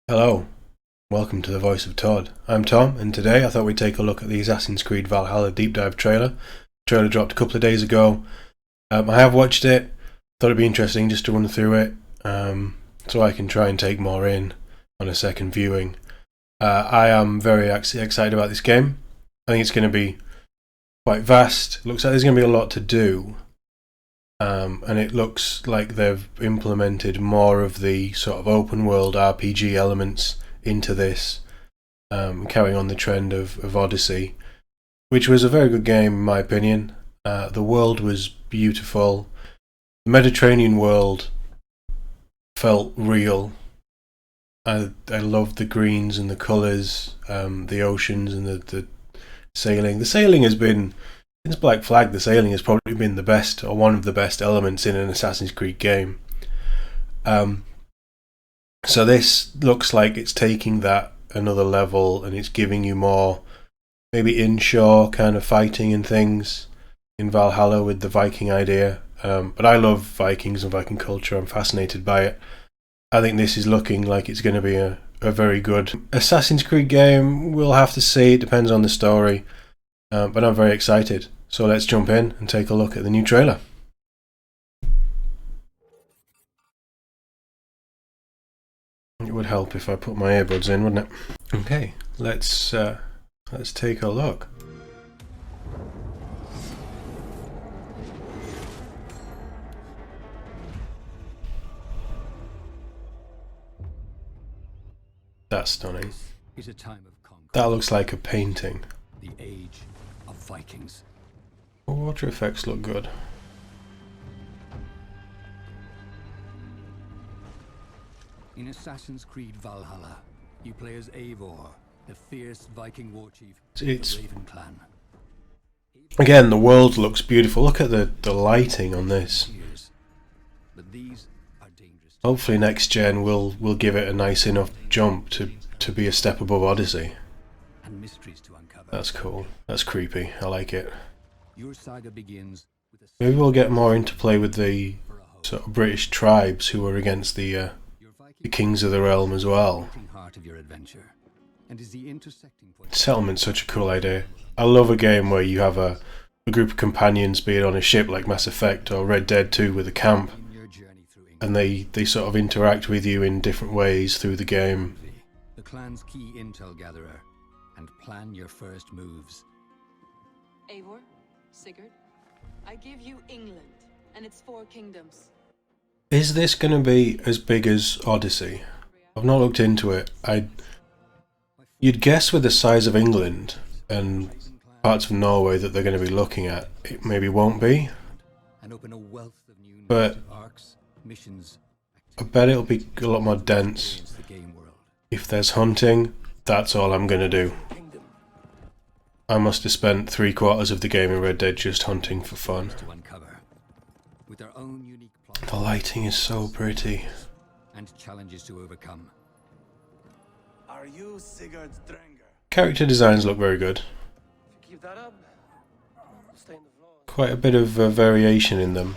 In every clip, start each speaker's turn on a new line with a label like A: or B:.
A: Hello, welcome to the Voice of Todd. I'm Tom, and today I thought we'd take a look at the Assassin's Creed Valhalla deep dive trailer. The trailer dropped a couple of days ago. I have watched it, thought it'd be interesting just to run through it, so I can try and take more in on a second viewing. I am very excited about this game. I think it's going to be quite vast. Looks like there's going to be a lot to do. And it looks like they've implemented more of the sort of open world RPG elements into this, carrying on the trend of Odyssey, which was a very good game in my opinion. The world was beautiful. The Mediterranean world felt real. I loved the greens and the colours, the oceans and the sailing. The sailing has been... Since Black Flag, the sailing has probably been the best, or one of the best elements in an Assassin's Creed game. So this looks like it's taking that another level, and it's giving you more, maybe inshore kind of fighting and things in Valhalla with the Viking idea. But I love Vikings and Viking culture. I'm fascinated by it. I think this is looking like it's going to be a very good Assassin's Creed game. We'll have to see. It depends on the story. But I'm very excited. So let's jump in and take a look at the new trailer. It would help if I put my earbuds in, wouldn't it? Okay, let's take a look. That's stunning.
B: Is a time of conquest.
A: That looks like a painting.
B: The age of Vikings.
A: The water effects look good.
B: In Assassin's Creed Valhalla, you play as Eivor, the fierce Viking war chief of the Raven clan.
A: Again, the world looks beautiful. Look at the lighting on this.
B: But these are dangerous.
A: Hopefully next gen will give it a nice enough jump to be a step above Odyssey.
B: And mysteries to uncover.
A: That's cool. That's creepy. I like it.
B: Your saga begins with a
A: Maybe we'll get more interplay with the sort of British tribes who were against the kings of the realm as well.
B: heart of your adventure, and is the intersecting point.
A: Settlement's such a cool idea. I love a game where you have a group of companions, be it on a ship like Mass Effect or Red Dead 2 with a camp,
B: In your journey through
A: and they sort of interact with you in different ways through the game.
B: the clan's key intel gatherer, and plan your first moves.
C: Eivor, Sigurd, I give you England and its 4 kingdoms.
A: Is this going to be as big as Odyssey? I've not looked into it. You'd guess with the size of England and parts of Norway that they're going to be looking at, it maybe won't be.
B: And open a wealth of new
A: But
B: arcs, missions,
A: I bet it'll be a lot more dense.
B: experience the game world.
A: If there's hunting, that's all I'm going to do. I must have spent 3/4 of the game in Red Dead just hunting for fun.
B: To uncover, with their own unique plot
A: The lighting is so pretty.
B: and challenges to overcome.
D: Are you Sigurd's Drenger?
A: Character designs look very good.
D: If you keep that up, I'll stay in the floor.
A: Quite a bit of variation in them.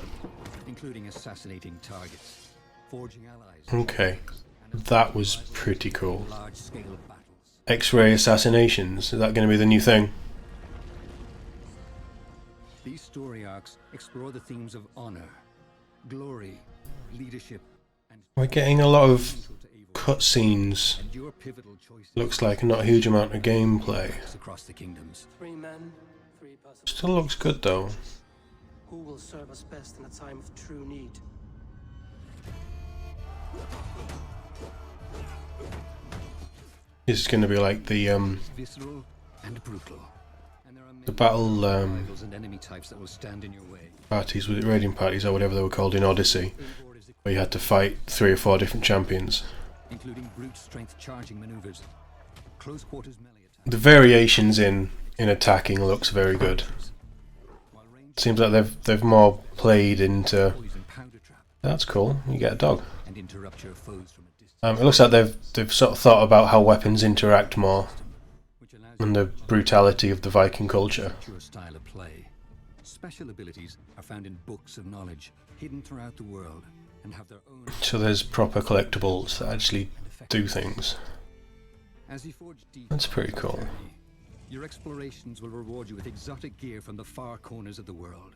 B: Including assassinating targets, forging allies,
A: Okay, that was pretty cool.
B: large-scale battles.
A: X-ray assassinations, is that going to be the new thing?
B: These story arcs explore the themes of honor, glory, leadership, and
A: We're getting a lot of
B: central to Eivor,
A: cutscenes.
B: and your pivotal choices
A: Looks like not a huge amount of gameplay.
B: across the kingdoms.
D: 3 men, 3 puzzles.
A: Still looks good though.
D: Who will serve us best in a time of true need?
A: This is going to be like the
B: Visceral and brutal. And there are many
A: battle
B: rivals and enemy types that will stand in your way.
A: parties, with it raiding parties or whatever they were called in Odyssey,
B: Eivor is
A: where you had to fight 3 or 4 different champions.
B: including brute strength charging maneuvers, close quarters melee attacks,
A: The variations in attacking looks very good.
B: while range
A: Seems like they've more played into.
B: poison powder trap
A: That's cool. You get a dog.
B: and interrupt your foes from a distance,
A: It looks like they've sort of thought about how weapons interact more
B: which allows
A: and the brutality of the Viking culture.
B: your style of play. Special abilities are found in books of knowledge, hidden throughout the world, and have their own
A: So there's proper collectibles that actually do things.
B: As you forge deep
A: That's pretty
B: into the
A: cool.
B: journey, your explorations will reward you with exotic gear from the far corners of the world.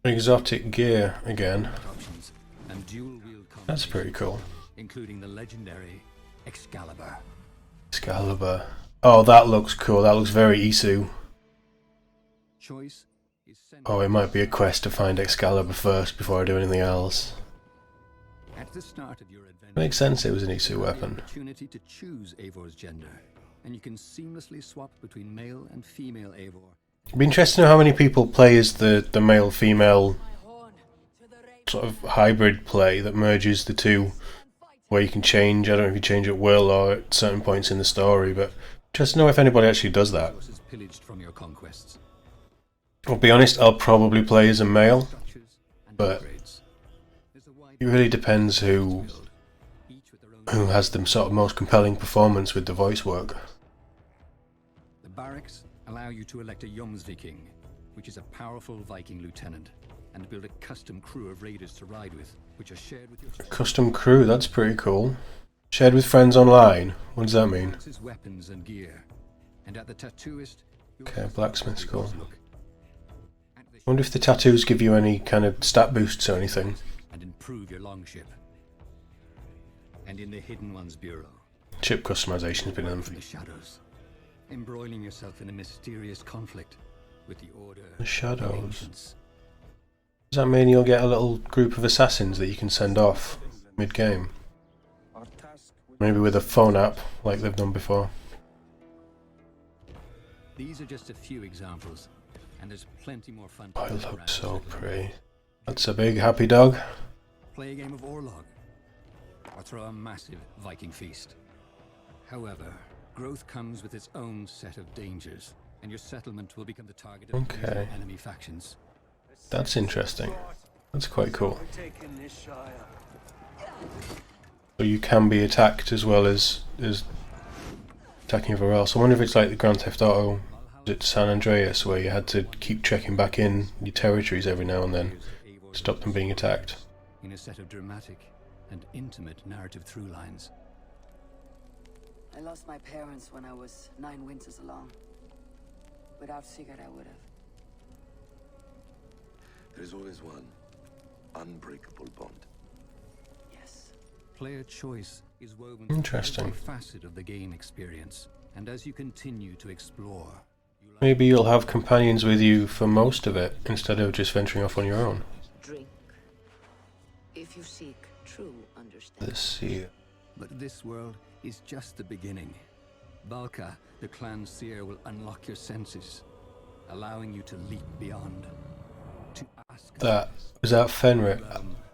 A: Exotic gear again.
B: Options and dual-wield
A: That's pretty cool.
B: including the legendary Excalibur.
A: Excalibur. Oh, that looks cool. That looks very Isu.
B: Choice is
A: Oh, it might be a quest to find Excalibur first before I do anything else.
B: at the start of your adventure.
A: Makes sense it was an Isu
B: you have the
A: weapon.
B: opportunity to choose Eivor's gender, and you can seamlessly swap between male and female Eivor.
A: It'd be interesting to know how many people play as the male-female sort of hybrid play that merges the two, where you can change. I don't know if you change at will or at certain points in the story, but just to know if anybody actually does that.
B: Resources pillaged from your conquests.
A: I'll be honest, I'll probably play as a male.
B: Structures and
A: But
B: upgrades. There's a wide
A: It really depends who
B: build, each with their own
A: who has the sort of most compelling performance with the voice work.
B: The barracks allow you to elect a Jomsviking, which is a powerful Viking lieutenant, and build a custom crew of raiders to ride with, which are shared with your
A: Custom crew, that's pretty cool. Shared with friends online. What does that mean?
B: His weapons and gear. And at the tattooist, you'll
A: Okay,
B: have
A: blacksmith's
B: a
A: cool.
B: look. At the
A: Wonder if the tattoos give you any kind of stat boosts or anything.
B: and improve your longship. And in the Hidden Ones Bureau,
A: Chip customization has been
B: from
A: done.
B: the shadows, embroiling yourself in a mysterious conflict with the Order
A: The
B: of
A: shadows.
B: Ancients.
A: Does that mean you'll get a little group of assassins that you can send off mid-game? Maybe with a phone app, like they've done before.
B: These are just a few examples, and there's plenty more fun.
A: Oh, it
B: play
A: looks
B: around
A: so
B: with.
A: pretty. That's a big happy dog.
B: Play a game of Orlog, or throw a massive Viking feast. However, growth comes with its own set of dangers, and your settlement will become the target of
A: Okay.
B: brutal enemy factions.
A: That's interesting. That's quite cool. So you can be attacked as well as attacking everywhere else. I wonder if it's like the Grand Theft Auto, is it San Andreas, where you had to keep checking back in your territories every now and then to stop them being attacked.
B: In a set of dramatic and intimate narrative through lines.
E: I lost my parents when I was 9 winters along. Without Sigurd, I would have.
F: There's always one unbreakable bond.
E: Yes.
B: Player choice is woven
A: Interesting.
B: through every facet of the game experience, and as you continue to explore, you learn
A: Maybe you'll have companions with you for most of it, instead of just venturing off on your own.
E: Drink. If you seek true understanding.
A: Let's see.
B: But this world is just the beginning. Valka, the clan seer, will unlock your senses, allowing you to leap beyond. To ask
A: Is that Fenrir?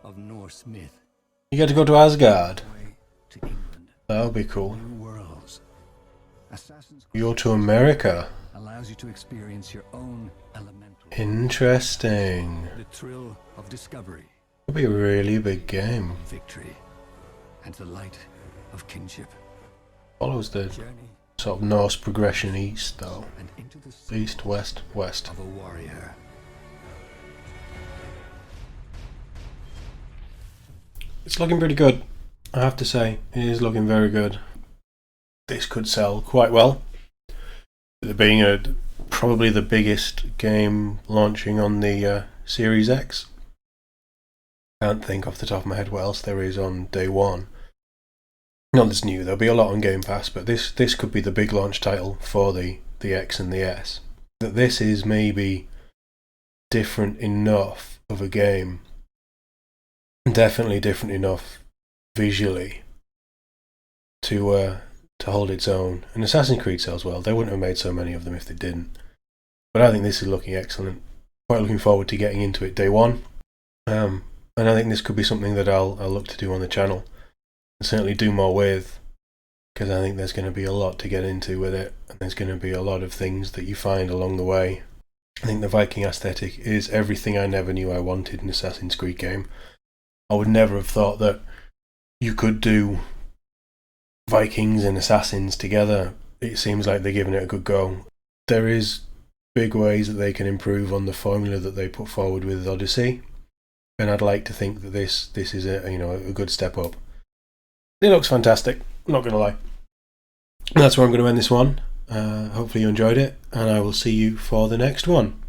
B: of Norse myth,
A: You get to go to Asgard.
B: way to England,
A: That would be cool.
B: new worlds. Assassin's
A: You go to America.
B: allows you to experience your own elemental.
A: Interesting.
B: The thrill of discovery,
A: It'll be a really big game.
B: victory, and the light of kinship.
A: Follows the
B: Journey
A: sort of Norse progression east, though.
B: and into the soul
A: East, west, west.
B: of a warrior.
A: It's looking pretty good, I have to say. It is looking very good. This could sell quite well. It being probably the biggest game launching on the Series X. Can't think off the top of my head what else there is on day one. Not that's new, there'll be a lot on Game Pass, but this could be the big launch title for the X and the S. That this is maybe different enough of a game, definitely different enough visually to hold its own. And Assassin's Creed sells well. They wouldn't have made so many of them if they didn't. But I think this is looking excellent. Quite looking forward to getting into it day one. And I think this could be something that I'll look to do on the channel. And certainly do more with, because I think there's going to be a lot to get into with it, and there's going to be a lot of things that you find along the way. I think the Viking aesthetic is everything I never knew I wanted in an Assassin's Creed game. I would never have thought that you could do Vikings and Assassins together. It seems like they're giving it a good go. There is big ways that they can improve on the formula that they put forward with Odyssey, and I'd like to think that this is a good step up. It looks fantastic. I'm not going to lie. That's where I'm going to end this one. Hopefully you enjoyed it, and I will see you for the next one.